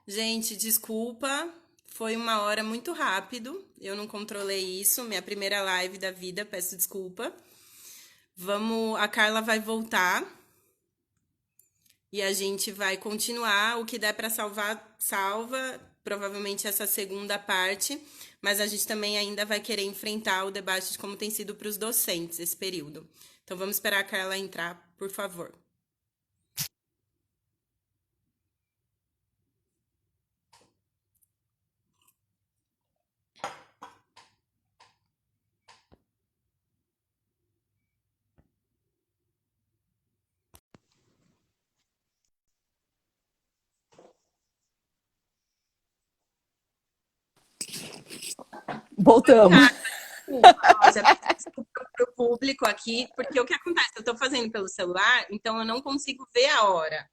Gente, desculpa, foi uma hora muito rápido. Eu não controlei isso. Minha primeira live da vida, peço desculpa. Vamos, a Carla vai voltar e a gente vai continuar. O que der para salvar, salva. Provavelmente essa segunda parte, mas a gente também ainda vai querer enfrentar o debate de como tem sido para os docentes esse período. Então vamos esperar a Carla entrar, por favor. Voltamos. Desculpa, ó, já pedi desculpa para o público aqui, porque o que acontece? Eu estou fazendo pelo celular, então eu não consigo ver a hora,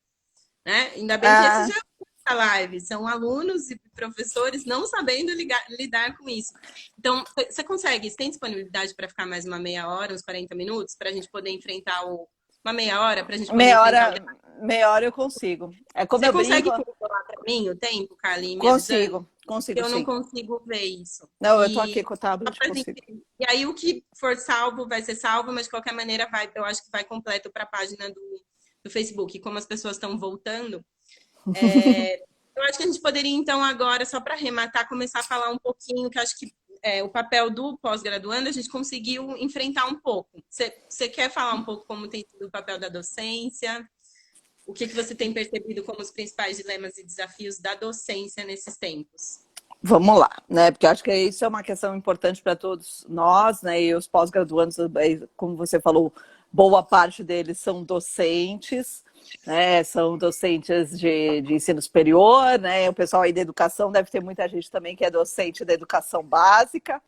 né? Ainda bem que esse Ah, já é a live, são alunos e professores não sabendo lidar com isso. Então, você consegue, você tem disponibilidade para ficar mais uma meia hora, uns 40 minutos, para a gente poder enfrentar uma meia hora, para a gente poder enfrentar o debate? meia hora eu consigo. É como Você eu consegue brinco, calcular para mim o tempo, Carlinhos, me avisando? consigo Eu não sim. consigo ver isso. Não, eu tô E aqui com o tablet, pra gente- consigo. e aí o que for salvo vai ser salvo, mas de qualquer maneira vai, eu acho que vai completo para a página do Facebook. Como as pessoas estão voltando, eu acho que a gente poderia então agora, só para arrematar, começar a falar um pouquinho, que eu acho que o papel do pós-graduando a gente conseguiu enfrentar um pouco. Você quer falar um pouco como tem sido o papel da docência? O que você tem percebido como os principais dilemas e desafios da docência nesses tempos? Vamos lá, né? Porque eu acho que isso é uma questão importante para todos nós, né? E os pós-graduandos, como você falou, boa parte deles são docentes, né? São docentes de ensino superior, né? O pessoal aí da educação deve ter muita gente também que é docente da educação básica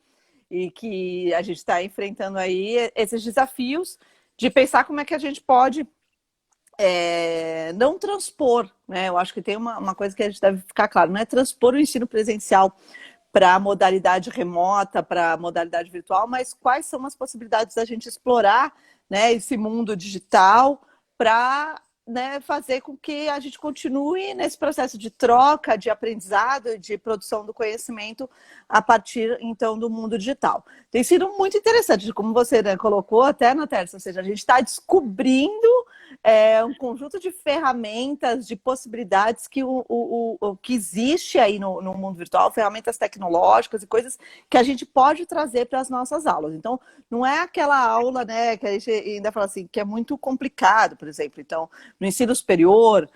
e que a gente está enfrentando aí esses desafios de pensar como é que a gente pode não transpor, né? Eu acho que tem uma coisa que a gente deve ficar claro, não é transpor o ensino presencial para a modalidade remota, para a modalidade virtual, mas quais são as possibilidades da gente explorar, né, esse mundo digital para, né, fazer com que a gente continue nesse processo de troca, de aprendizado, de produção do conhecimento a partir, então, do mundo digital. Tem sido muito interessante, como você, né, colocou até na terça, ou seja, a gente está descobrindo um conjunto de ferramentas, de possibilidades que existe aí no mundo virtual, ferramentas tecnológicas e coisas que a gente pode trazer para as nossas aulas. Então, não é aquela aula, né, que a gente ainda fala assim, que é muito complicado, por exemplo. Então, no ensino superior,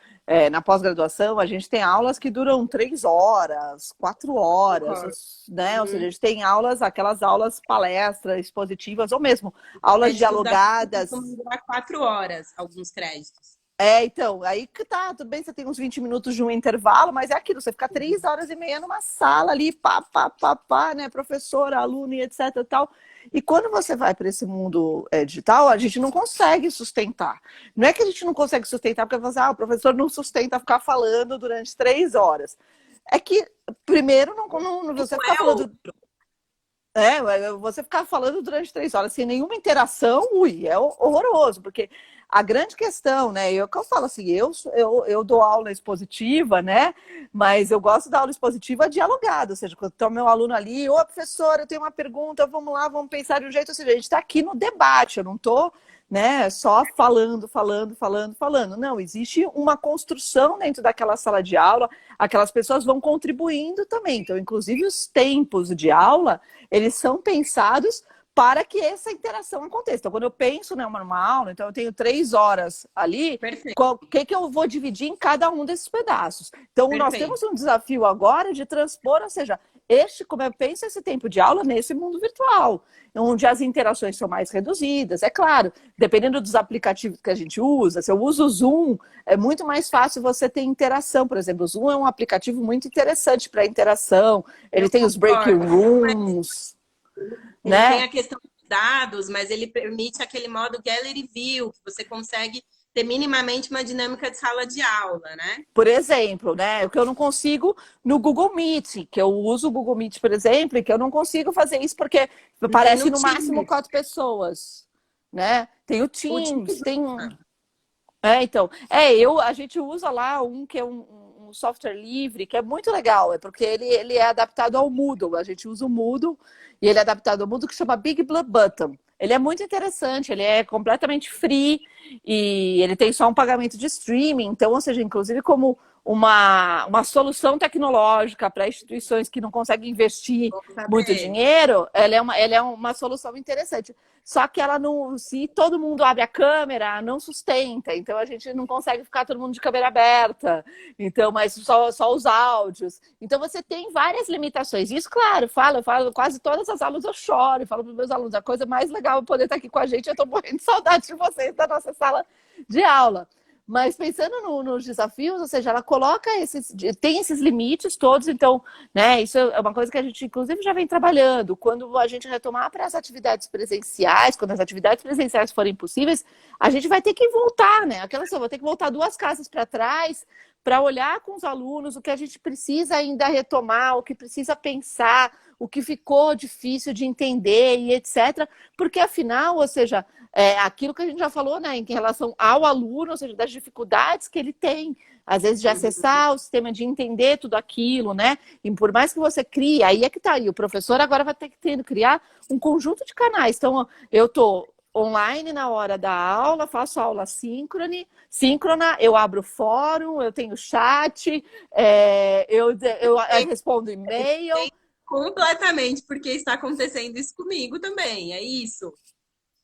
na pós-graduação, a gente tem aulas que duram 3 horas, 4 horas, Concordo. né? Ou seja, a Uhum. gente tem aulas, aquelas aulas palestras, expositivas, ou mesmo aulas Créditos da PUC dialogadas. costumam durar 4 horas, alguns créditos. Então, aí que tá, tudo bem, você tem uns 20 minutos de um intervalo, mas é aquilo, você fica 3 horas e meia numa sala ali, pá, né, professora, aluno e etc e tal. E quando você vai para esse mundo digital, a gente não consegue sustentar. Não é que a gente não consegue sustentar porque você, o professor não sustenta ficar falando durante 3 horas. É que, primeiro, você Não ficar é o falando você ficar falando durante 3 horas sem nenhuma interação, é horroroso, porque a grande questão, né? Eu que eu falo assim, eu dou aula expositiva, né? Mas eu gosto da aula expositiva dialogada, ou seja, quando está o meu aluno ali, ô professor, eu tenho uma pergunta, vamos lá, vamos pensar de um jeito, ou seja, a gente está aqui no debate, eu não estou, né, só falando. Não, existe uma construção dentro daquela sala de aula, aquelas pessoas vão contribuindo também. Então, inclusive, os tempos de aula eles são pensados para que essa interação aconteça. Então, quando eu penso, né, numa aula, então eu tenho 3 horas ali, perfeito, o que eu vou dividir em cada um desses pedaços? Então, nós temos perfeito. um desafio agora de transpor, ou seja, como eu penso esse tempo de aula nesse mundo virtual, onde as interações são mais reduzidas, é claro, dependendo dos aplicativos que a gente usa, se eu uso o Zoom, é muito mais fácil você ter interação, por exemplo, o Zoom é um aplicativo muito interessante para interação, ele Eu tem os breaking concordo. rooms, Ele tem né? a questão dos dados, mas ele permite aquele modo gallery view, que você consegue ter minimamente uma dinâmica de sala de aula, né? Por exemplo, né? O que eu não consigo no Google Meet, que eu uso o Google Meet, por exemplo, e que eu não consigo fazer isso porque E tem parece no no máximo Teams. 4 pessoas, né? Tem o O Teams Teams, tem não. então, a gente usa lá um que é um um software livre que é muito legal, é porque ele é adaptado ao Moodle. A gente usa o Moodle e ele é adaptado ao Moodle, que chama Big Blue Button. Ele é muito interessante, ele é completamente free e ele tem só um pagamento de streaming. Então, ou seja, inclusive como uma solução tecnológica para instituições que não conseguem investir muito dinheiro, ela é uma solução interessante. Só que ela não, se todo mundo abre a câmera, não sustenta. Então a gente não consegue ficar todo mundo de câmera aberta. Então, mas só os áudios. Então você tem várias limitações. Isso, claro, eu falo quase todas as aulas eu choro, eu falo para os meus alunos, a coisa mais legal é poder estar aqui com a gente, eu estou morrendo de saudade de vocês da nossa sala de aula. Mas pensando nos desafios, ou seja, ela coloca tem esses limites todos, então, né, isso é uma coisa que a gente, inclusive, já vem trabalhando. Quando a gente retomar para as atividades presenciais, quando as atividades presenciais forem possíveis, a gente vai ter que voltar, né? Aquela só vai ter que voltar 2 casas para trás para olhar com os alunos o que a gente precisa ainda retomar, o que precisa pensar, o que ficou difícil de entender e etc. Porque, afinal, ou seja, aquilo que a gente já falou, né, em relação ao aluno, ou seja, das dificuldades que ele tem, às vezes, de acessar o sistema, de entender tudo aquilo, né? E por mais que você crie, aí é que tá aí, o professor agora vai ter que criar um conjunto de canais. Então, eu tô online na hora da aula, faço aula síncrona, eu abro fórum, eu tenho chat, eu respondo e-mail. Completamente, porque está acontecendo isso comigo também, é isso.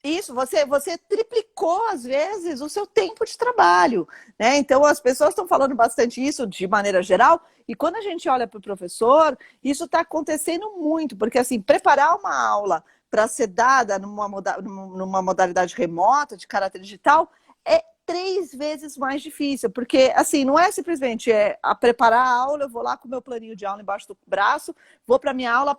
Isso, você triplicou, às vezes, o seu tempo de trabalho, né? Então, as pessoas estão falando bastante isso de maneira geral, e quando a gente olha para o professor, isso está acontecendo muito, porque, assim, preparar uma aula para ser dada numa modalidade remota, de caráter digital, é 3 vezes mais difícil, porque, assim, não é simplesmente a preparar a aula, eu vou lá com o meu planinho de aula embaixo do braço, vou para minha aula,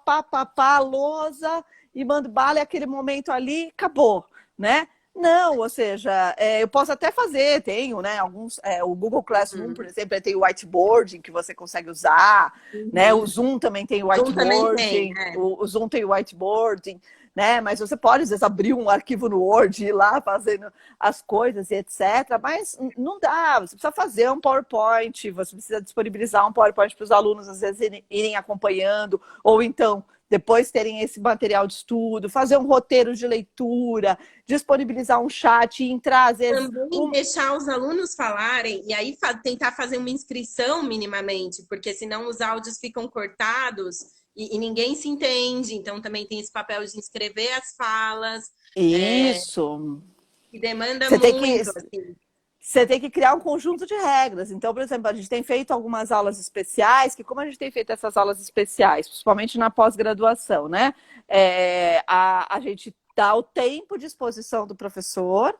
lousa, e mando bala, e aquele momento ali, acabou, né? Não, ou seja, eu posso até fazer, tenho, né, alguns, o Google Classroom, por exemplo, tem o whiteboarding que você consegue usar, né? O Zoom também tem o whiteboarding, o Zoom tem o whiteboarding, né? Mas você pode, às vezes, abrir um arquivo no Word e ir lá fazendo as coisas e etc. Mas não dá, você precisa fazer um PowerPoint, você precisa disponibilizar um PowerPoint para os alunos, às vezes, irem acompanhando, ou então depois terem esse material de estudo, fazer um roteiro de leitura, disponibilizar um chat e entrar, às vezes... Também deixar os alunos falarem e aí tentar fazer uma inscrição minimamente, porque senão os áudios ficam cortados e ninguém se entende. Então também tem esse papel de inscrever as falas. Isso. Que demanda Você muito, assim. Você tem que criar um conjunto de regras. Então, por exemplo, a gente tem feito algumas aulas especiais, que como a gente tem feito essas aulas especiais, principalmente na pós-graduação, né? A gente dá o tempo de exposição do professor,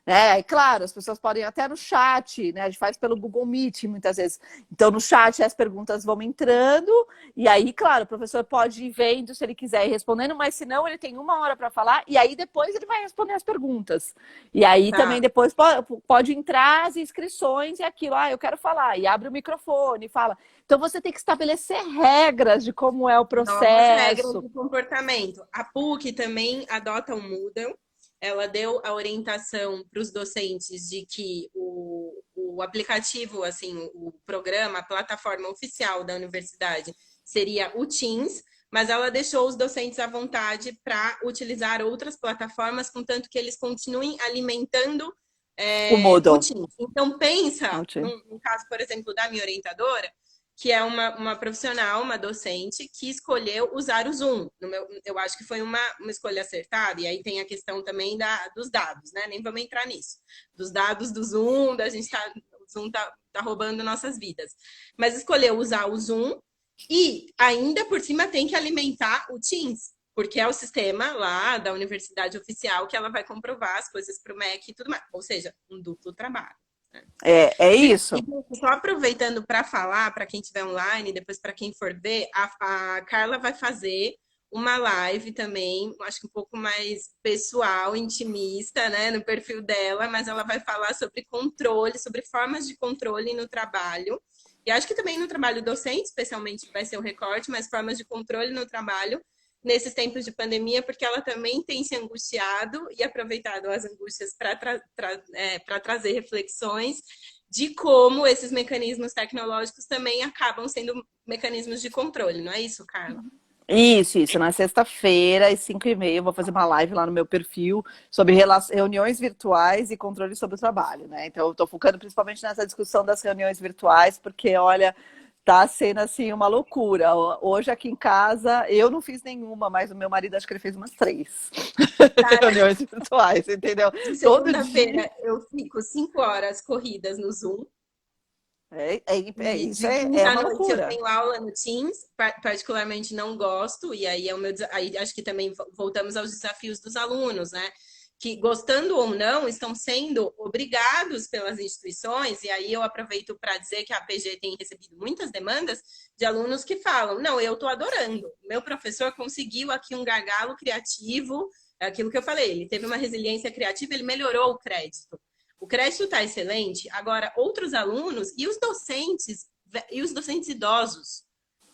né? E claro, as pessoas podem até no chat, né? A gente faz pelo Google Meet muitas vezes. Então, no chat as perguntas vão entrando, e aí, claro, o professor pode ir vendo se ele quiser ir respondendo, mas se não, ele tem 1 hora para falar, e aí depois ele vai responder as perguntas. E aí também depois pode entrar as inscrições e aquilo, eu quero falar, e abre o microfone e fala. Então, você tem que estabelecer regras de como é o processo. Novas regras de comportamento. A PUC também adota um Moodle. Ela deu a orientação para os docentes de que o aplicativo, assim, o programa, a plataforma oficial da universidade seria o Teams, mas ela deixou os docentes à vontade para utilizar outras plataformas, contanto que eles continuem alimentando o Teams. Então, pensa, no caso, por exemplo, da minha orientadora, que é uma profissional, uma docente, que escolheu usar o Zoom. Eu acho que foi uma escolha acertada, e aí tem a questão também dos dados, né? Nem vamos entrar nisso. Dos dados do Zoom, o Zoom tá roubando nossas vidas. Mas escolheu usar o Zoom e ainda por cima tem que alimentar o Teams, porque é o sistema lá da universidade oficial que ela vai comprovar as coisas para o MEC e tudo mais. Ou seja, um duplo trabalho. É isso. E só aproveitando para falar, para quem estiver online, depois para quem for ver, a Carla vai fazer uma live também, acho que um pouco mais pessoal, intimista, né, no perfil dela, mas ela vai falar sobre controle, sobre formas de controle no trabalho. E acho que também no trabalho docente, especialmente vai ser o recorte, mas formas de controle no trabalho nesses tempos de pandemia, porque ela também tem se angustiado e aproveitado as angústias para trazer reflexões de como esses mecanismos tecnológicos também acabam sendo mecanismos de controle, não é isso, Carla? Isso. Na sexta-feira, às 5h30, eu vou fazer uma live lá no meu perfil sobre reuniões virtuais e controle sobre o trabalho, né? Então, eu estou focando principalmente nessa discussão das reuniões virtuais, porque, olha, tá sendo, assim, uma loucura. Hoje, aqui em casa, eu não fiz nenhuma, mas o meu marido, acho que ele fez umas 3 reuniões virtuais, entendeu? De Todo dia. segunda-feira, eu fico 5 horas corridas no Zoom. Isso De é quinta à uma noite eu loucura. tenho aula no Teams, particularmente não gosto, e aí é o meu, aí acho que também voltamos aos desafios dos alunos, né? Que gostando ou não, estão sendo obrigados pelas instituições, e aí eu aproveito para dizer que a APG tem recebido muitas demandas de alunos que falam: não, eu estou adorando, meu professor conseguiu aqui um gargalo criativo, é aquilo que eu falei, ele teve uma resiliência criativa, ele melhorou o crédito. O crédito está excelente. Agora, outros alunos e os docentes idosos,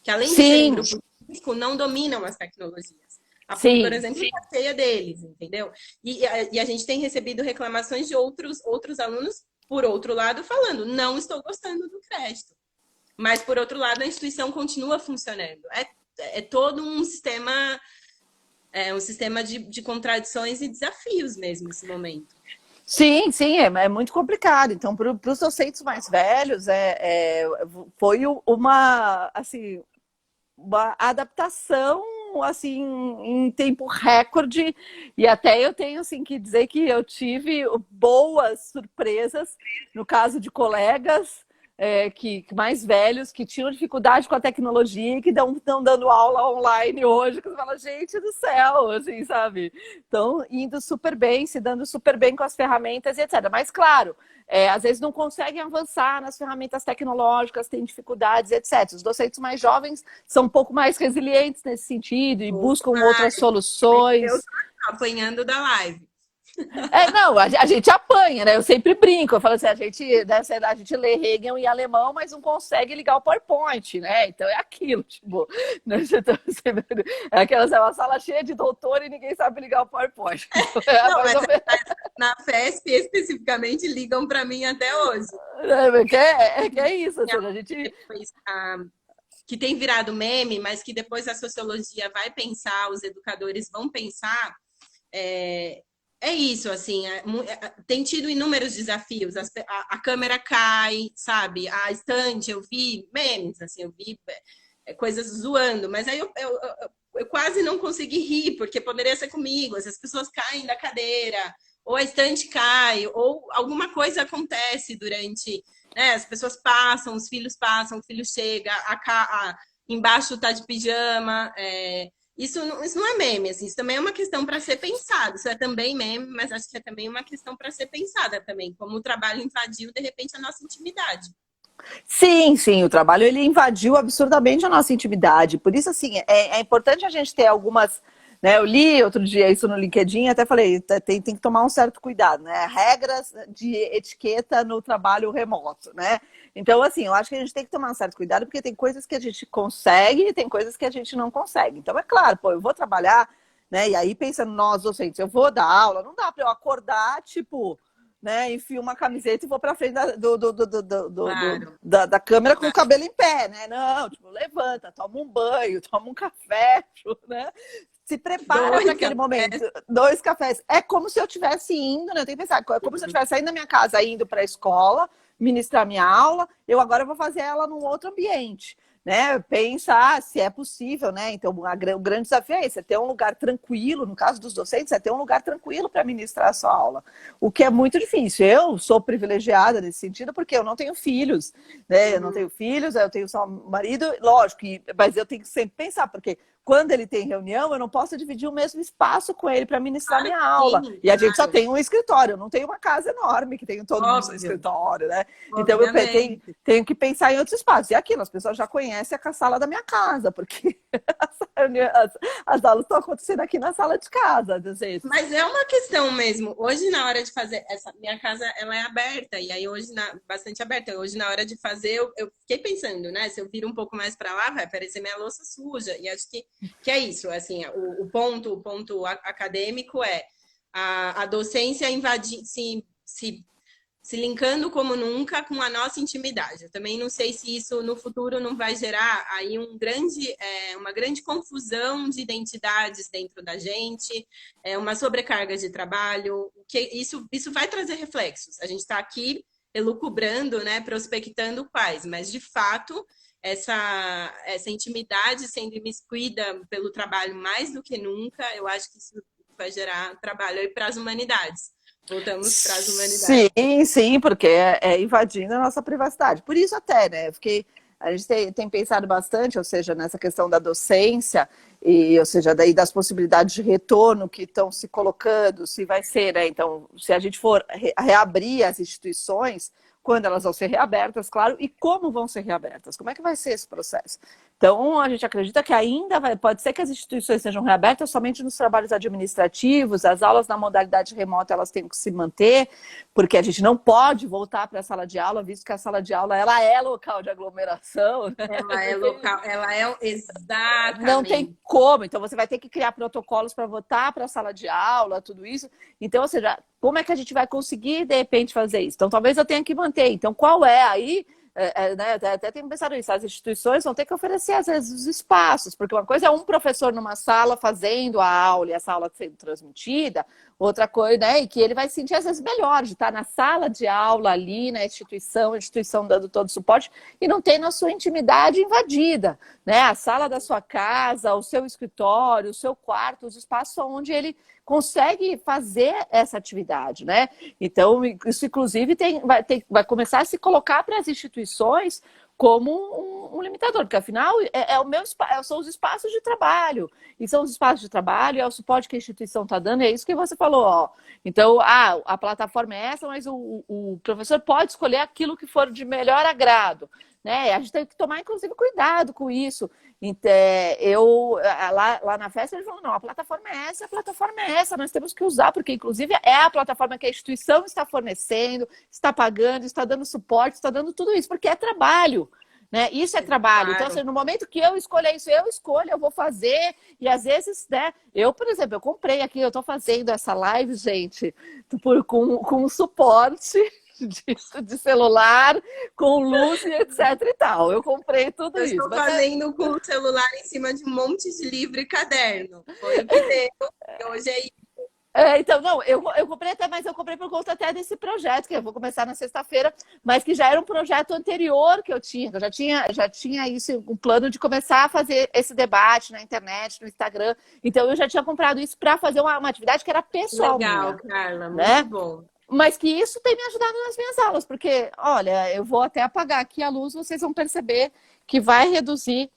que além de serem Sim, grupo de risco, não dominam as tecnologias. A PUC, por sim. exemplo, está cheia deles, entendeu? E a gente tem recebido reclamações de outros alunos, por outro lado, falando: não estou gostando do crédito. Mas, por outro lado, a instituição continua funcionando. É todo um sistema, de contradições e desafios mesmo, esse momento. Sim, é muito complicado. Então, para os docentes mais velhos, foi uma, assim, uma adaptação assim em tempo recorde, e até eu tenho assim que dizer que eu tive boas surpresas no caso de colegas que mais velhos que tinham dificuldade com a tecnologia e que estão dando aula online hoje, que você fala, gente do céu, assim, sabe? Estão indo super bem, se dando super bem com as ferramentas e etc. Mas, claro, às vezes não conseguem avançar nas ferramentas tecnológicas, têm dificuldades, etc. Os docentes mais jovens são um pouco mais resilientes nesse sentido e buscam outras Eu soluções. tô apanhando da live. Não, a gente apanha, né? Eu sempre brinco, eu falo assim, a gente lê Hegel em alemão, mas não consegue ligar o PowerPoint, né? Então é aquilo, tipo, né? É uma sala cheia de doutor e ninguém sabe ligar o PowerPoint. Então, Não, mas na FESP especificamente ligam para mim até hoje. que é isso, assim, a gente... Depois, que tem virado meme, mas que depois a sociologia vai pensar, os educadores vão pensar, é isso, assim, tem tido inúmeros desafios, a câmera cai, sabe, a estante, eu vi memes, assim, eu vi coisas zoando, mas aí eu quase não consegui rir, porque poderia ser comigo, as pessoas caem da cadeira, ou a estante cai, ou alguma coisa acontece durante, né, as pessoas passam, os filhos passam, o filho chega, embaixo tá de pijama, isso não é meme, assim, isso também é uma questão para ser pensado. Isso é também meme, mas acho que é também uma questão para ser pensada também, como o trabalho invadiu, de repente, a nossa intimidade. Sim, o trabalho ele invadiu absurdamente a nossa intimidade. Por isso, assim, é importante a gente ter algumas... Né, eu li outro dia isso no LinkedIn, até falei, tem que tomar um certo cuidado, né? Regras de etiqueta no trabalho remoto, né? Então, assim, eu acho que a gente tem que tomar um certo cuidado, porque tem coisas que a gente consegue e tem coisas que a gente não consegue. Então, é claro, pô, eu vou trabalhar, né? E aí, pensando, nós docentes, eu vou dar aula, não dá para eu acordar, tipo, né, enfio uma camiseta e vou para frente Claro. da câmera com o cabelo em pé, né? Não, tipo, levanta, toma um banho, toma um café, né? Se prepara para aquele momento. 2 cafés. É como se eu estivesse indo, né? Eu tenho que pensar, é como se eu estivesse saindo da minha casa, indo para a escola, ministrar minha aula, eu agora vou fazer ela num outro ambiente. Né, pensar se é possível, né? Então, o grande desafio é esse, é ter um lugar tranquilo, no caso dos docentes, é ter um lugar tranquilo para ministrar a sua aula, o que é muito difícil. Eu sou privilegiada nesse sentido porque eu não tenho filhos, né? Eu não tenho filhos, eu tenho só um marido, lógico, mas eu tenho que sempre pensar, porque quando ele tem reunião, eu não posso dividir o mesmo espaço com ele para ministrar minha aula. Sim, e a gente só tem um escritório, eu não tenho uma casa enorme que tem todo mundo no escritório, né? Então eu tenho que pensar em outros espaços. E aquilo, as pessoas já conhecem a sala da minha casa, porque as aulas estão acontecendo aqui na sala de casa, às vezes. Mas é uma questão mesmo. Hoje, na hora de fazer, minha casa ela é aberta, e aí hoje, bastante aberta. Hoje, na hora de fazer, eu fiquei pensando, né? Se eu vir um pouco mais para lá, vai aparecer minha louça suja. E acho que é isso, assim, o ponto acadêmico é a docência invadir, se se linkando como nunca com a nossa intimidade. Eu também não sei se isso no futuro não vai gerar aí uma grande confusão de identidades dentro da gente, uma sobrecarga de trabalho, que isso vai trazer reflexos. A gente está aqui elucubrando, né, prospectando quais, mas de fato essa intimidade sendo imiscuída pelo trabalho mais do que nunca, eu acho que isso vai gerar trabalho aí para as humanidades. Voltamos para as humanidades. Sim, sim, porque é invadindo a nossa privacidade. Por isso até, né? A gente tem pensado bastante, ou seja, nessa questão da docência, ou seja, daí das possibilidades de retorno que estão se colocando, se vai ser, né? Então, se a gente for reabrir as instituições, quando elas vão ser reabertas, claro, e como vão ser reabertas, como é que vai ser esse processo? Então, a gente acredita que pode ser que as instituições sejam reabertas somente nos trabalhos administrativos, as aulas na modalidade remota elas têm que se manter, porque a gente não pode voltar para a sala de aula, visto que a sala de aula ela é local de aglomeração. Né? Ela é local, exatamente. Não tem como, então você vai ter que criar protocolos para voltar para a sala de aula, tudo isso. Então, ou seja, como é que a gente vai conseguir, de repente, fazer isso? Então, talvez eu tenha que manter. Então, qual é aí? Né, até tenho pensado nisso, as instituições vão ter que oferecer, às vezes, os espaços, porque uma coisa é um professor numa sala fazendo a aula e essa aula sendo transmitida, outra coisa, né, e que ele vai se sentir, às vezes, melhor de estar na sala de aula ali, na instituição, a instituição dando todo o suporte, e não tem na sua intimidade invadida, né, a sala da sua casa, o seu escritório, o seu quarto, os espaços onde ele consegue fazer essa atividade, né? Então, isso inclusive vai começar a se colocar para as instituições como um limitador, porque afinal são os espaços de trabalho, e são os espaços de trabalho, é o suporte que a instituição está dando, é isso que você falou, ó. Então, a plataforma é essa, mas o professor pode escolher aquilo que for de melhor agrado, né? A gente tem que tomar, inclusive, cuidado com isso. Então, lá na festa, eles falaram, não, a plataforma é essa, nós temos que usar, porque, inclusive, é a plataforma que a instituição está fornecendo, está pagando, está dando suporte, está dando tudo isso, porque é trabalho, né? Isso é trabalho. Então, assim, no momento que eu escolher isso, eu vou fazer, e às vezes, né, por exemplo, eu comprei aqui, eu estou fazendo essa live, gente, com suporte de celular, com luz e etc e tal. Eu comprei tudo isso. Eu estou fazendo com o celular em cima de um monte de livro e caderno. Foi o que deu. E hoje é isso. Então, não, eu comprei mas eu comprei por conta até desse projeto, que eu vou começar na sexta-feira, mas que já era um projeto anterior que eu tinha. Eu já tinha isso, um plano de começar a fazer esse debate na internet, no Instagram. Então, eu já tinha comprado isso para fazer uma atividade que era pessoal. Legal, minha, Carla, né? muito bom. Mas que isso tem me ajudado nas minhas aulas, porque, olha, eu vou até apagar aqui a luz, vocês vão perceber que vai reduzir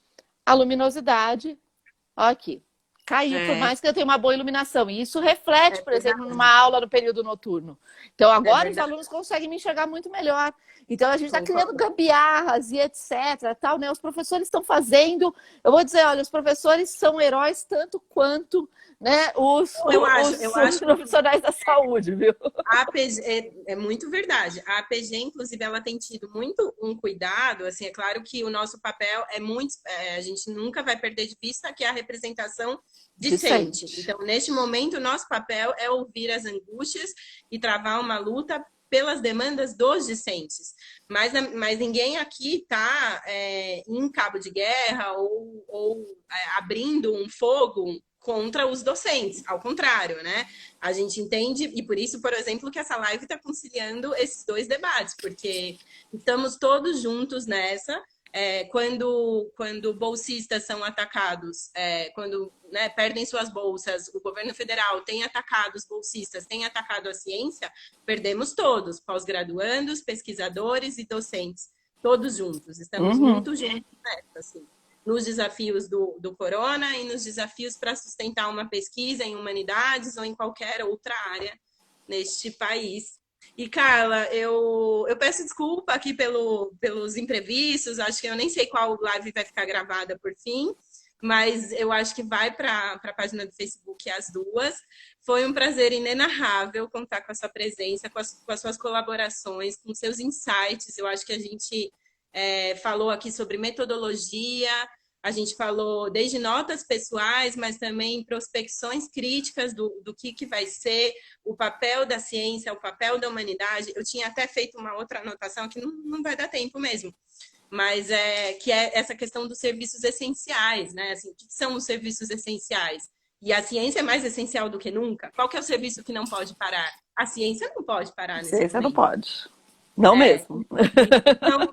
a luminosidade. Olha aqui, caiu, por mais que eu tenha uma boa iluminação. E isso reflete, por exemplo, numa aula no período noturno. Então, agora os alunos conseguem me enxergar muito melhor. Então, a gente está criando gambiarras e etc. Tal, né? Os professores estão fazendo... Eu vou dizer, olha, os professores são heróis tanto quanto... Né? Os profissionais da saúde, viu? A APG, é muito verdade. A APG, inclusive, ela tem tido muito um cuidado, assim, é claro que o nosso papel é muito... a gente nunca vai perder de vista que é a representação discente. Então, neste momento, o nosso papel é ouvir as angústias e travar uma luta pelas demandas dos discentes. Mas ninguém aqui está em cabo de guerra ou abrindo um fogo contra os docentes, ao contrário, né? A gente entende, e por isso, por exemplo, que essa live está conciliando esses dois debates, porque estamos todos juntos nessa. Quando bolsistas são atacados, quando perdem suas bolsas, o governo federal tem atacado os bolsistas, tem atacado a ciência, perdemos todos, pós-graduandos, pesquisadores e docentes, todos juntos, estamos muito juntos nessa, assim. Nos desafios do corona e nos desafios para sustentar uma pesquisa em humanidades ou em qualquer outra área neste país. E, Carla, eu peço desculpa aqui pelos imprevistos, acho que eu nem sei qual live vai ficar gravada por fim, mas eu acho que vai para a página do Facebook as duas. Foi um prazer inenarrável contar com a sua presença, com as suas colaborações, com seus insights. Eu acho que a gente... falou aqui sobre metodologia, A gente falou desde notas pessoais, mas também prospecções críticas do que vai ser o papel da ciência, o papel da humanidade. Eu tinha até feito uma outra anotação que não vai dar tempo mesmo, mas que é essa questão dos serviços essenciais, né? Assim, o que são os serviços essenciais? E a ciência é mais essencial do que nunca. Qual que é o serviço que não pode parar? A ciência não pode parar nesse Ciência não momento. pode. Não mesmo. Então,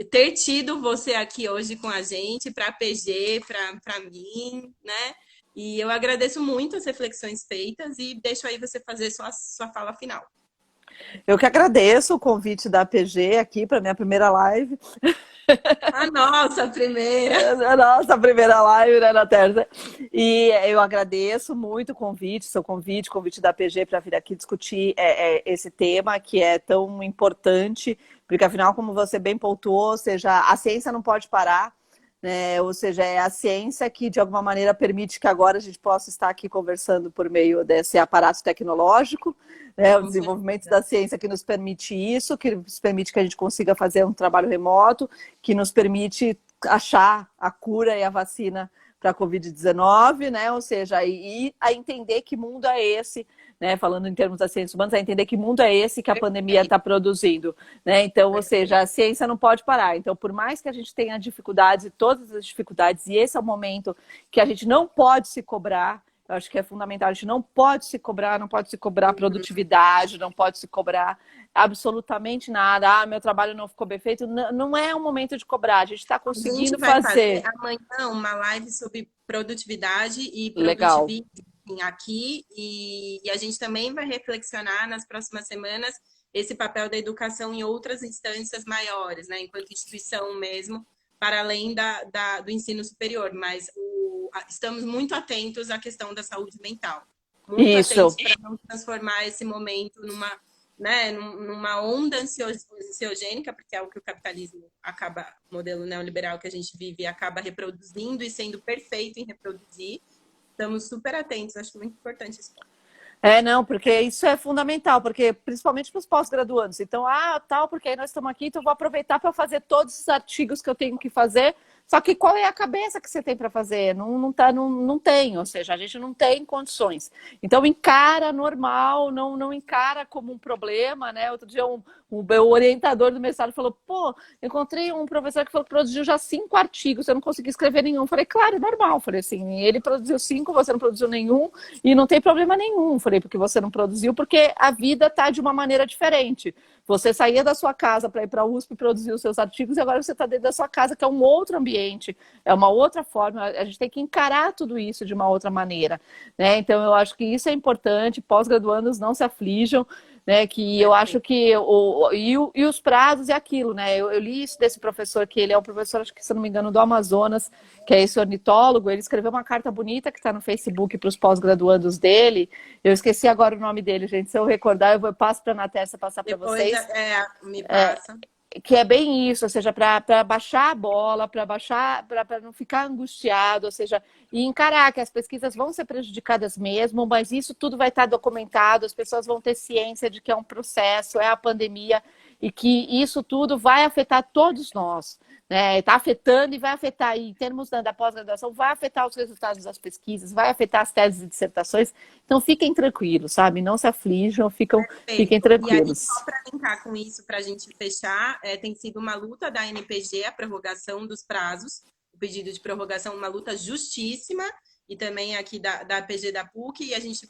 ter tido você aqui hoje com a gente, para a PG, para mim, né? E eu agradeço muito as reflexões feitas e deixo aí você fazer sua fala final. Eu que agradeço o convite da PG aqui para minha primeira live. A nossa primeira! A nossa primeira live, né, na terça. E eu agradeço muito o convite, seu convite, o convite da PG para vir aqui discutir esse tema que é tão importante, porque afinal, como você bem pontuou, ou seja, a ciência não pode parar, né? Ou seja, é a ciência que de alguma maneira permite que agora a gente possa estar aqui conversando por meio desse aparato tecnológico, né? O desenvolvimento da ciência que nos permite isso, que nos permite que a gente consiga fazer um trabalho remoto, que nos permite achar a cura e a vacina para a Covid-19, né? Ou seja, e a entender que mundo é esse, né? Falando em termos das ciências humanas, a entender que mundo é esse que a pandemia está produzindo, né? Então, ou seja, a ciência não pode parar. Então, por mais que a gente tenha dificuldades, e todas as dificuldades, e esse é o momento que a gente não pode se cobrar. Eu acho que é fundamental, a gente não pode se cobrar produtividade, não pode se cobrar absolutamente nada. Ah, meu trabalho não ficou bem feito. Não é um momento de cobrar, a gente está conseguindo fazer. Amanhã uma live sobre produtividade e Legal. produtivismo aqui, e a gente também vai reflexionar nas próximas semanas esse papel da educação em outras instâncias maiores, né, enquanto instituição mesmo, para além do ensino superior, mas estamos muito atentos à questão da saúde mental. Muito atentos para não transformar esse momento numa onda ansiogênica, porque é o que o capitalismo modelo neoliberal que a gente vive, acaba reproduzindo e sendo perfeito em reproduzir. Estamos super atentos, acho muito importante isso. Não, porque isso é fundamental, porque principalmente para os pós-graduandos. Então, porque aí nós estamos aqui, então eu vou aproveitar para fazer todos os artigos que eu tenho que fazer. Só que qual é a cabeça que você tem para fazer? Não tem, ou seja, a gente não tem condições. Então, encara normal, não encara como um problema, né? Outro dia, o orientador do mestrado falou, encontrei um professor que falou que produziu já 5 artigos, eu não consegui escrever nenhum. Eu falei, claro, é normal. Eu falei assim, ele produziu 5, você não produziu nenhum, e não tem problema nenhum. Eu falei, porque você não produziu, porque a vida está de uma maneira diferente. Você saía da sua casa para ir para a USP e produzir os seus artigos, e agora você está dentro da sua casa, que é um outro ambiente, é uma outra forma. A gente tem que encarar tudo isso de uma outra maneira, né? Então, eu acho que isso é importante. Pós-graduandos não se aflijam, né? Que eu acho que e os prazos é aquilo, né? Eu li isso desse professor, que ele é um professor, acho que, se não me engano, do Amazonas, que é esse ornitólogo. Ele escreveu uma carta bonita que está no Facebook para os pós-graduandos dele. Eu esqueci agora o nome dele, gente. Se eu recordar, eu passo para a Natércia passar para vocês. Me passa. Que é bem isso, ou seja, para baixar a bola, para não ficar angustiado, ou seja, e encarar que as pesquisas vão ser prejudicadas mesmo, mas isso tudo vai estar documentado, as pessoas vão ter ciência de que é um processo, é a pandemia, e que isso tudo vai afetar todos nós, né? Está afetando e vai afetar, em termos da pós-graduação, vai afetar os resultados das pesquisas, vai afetar as teses e dissertações. Então fiquem tranquilos, sabe? Não se aflijam, fiquem tranquilos. E aí, só para linkar com isso, para a gente fechar, tem sido uma luta da NPG, a prorrogação dos prazos, o pedido de prorrogação, uma luta justíssima, e também aqui da PG da PUC, e a gente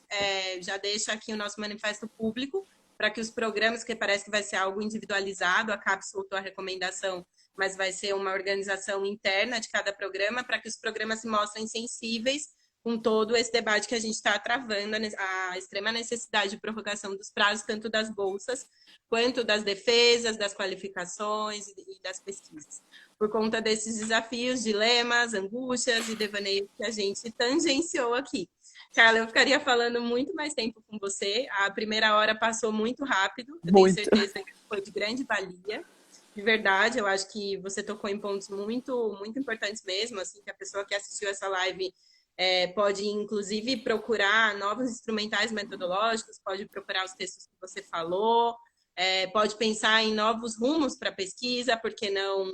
já deixa aqui o nosso manifesto público, para que os programas, que parece que vai ser algo individualizado, a CAPES soltou a recomendação, mas vai ser uma organização interna de cada programa, para que os programas se mostrem sensíveis com todo esse debate que a gente está travando, a extrema necessidade de prorrogação dos prazos, tanto das bolsas, quanto das defesas, das qualificações e das pesquisas. Por conta desses desafios, dilemas, angústias e devaneios que a gente tangenciou aqui. Carla, eu ficaria falando muito mais tempo com você. A primeira hora passou muito rápido. Eu tenho certeza que foi de grande valia. De verdade, eu acho que você tocou em pontos muito, muito importantes mesmo, assim, que a pessoa que assistiu essa live pode, inclusive, procurar novos instrumentais metodológicos, pode procurar os textos que você falou, pode pensar em novos rumos para a pesquisa, porque não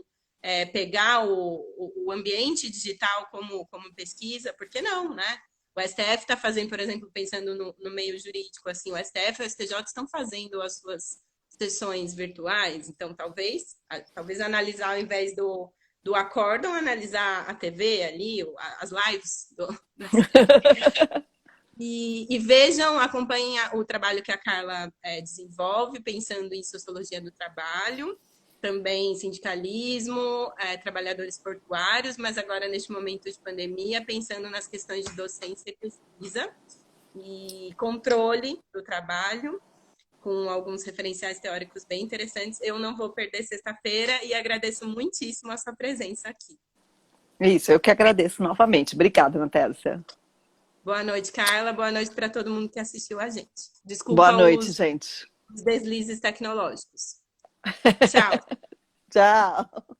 pegar o ambiente digital como pesquisa, por que não, né? O STF está fazendo, por exemplo, pensando no meio jurídico, assim, o STF e o STJ estão fazendo as suas sessões virtuais, então talvez analisar ao invés do acórdão, analisar a TV ali, as lives do STF. E vejam, acompanhem o trabalho que a Carla desenvolve, pensando em sociologia do trabalho, também sindicalismo, trabalhadores portuários, mas agora neste momento de pandemia, pensando nas questões de docência e pesquisa e controle do trabalho, com alguns referenciais teóricos bem interessantes. Eu não vou perder sexta-feira e agradeço muitíssimo a sua presença aqui. Isso, eu que agradeço novamente. Obrigada, Ana Tércia. Boa noite, Carla. Boa noite para todo mundo que assistiu a gente. Desculpa Boa noite, gente. os deslizes tecnológicos. Tchau. Tchau.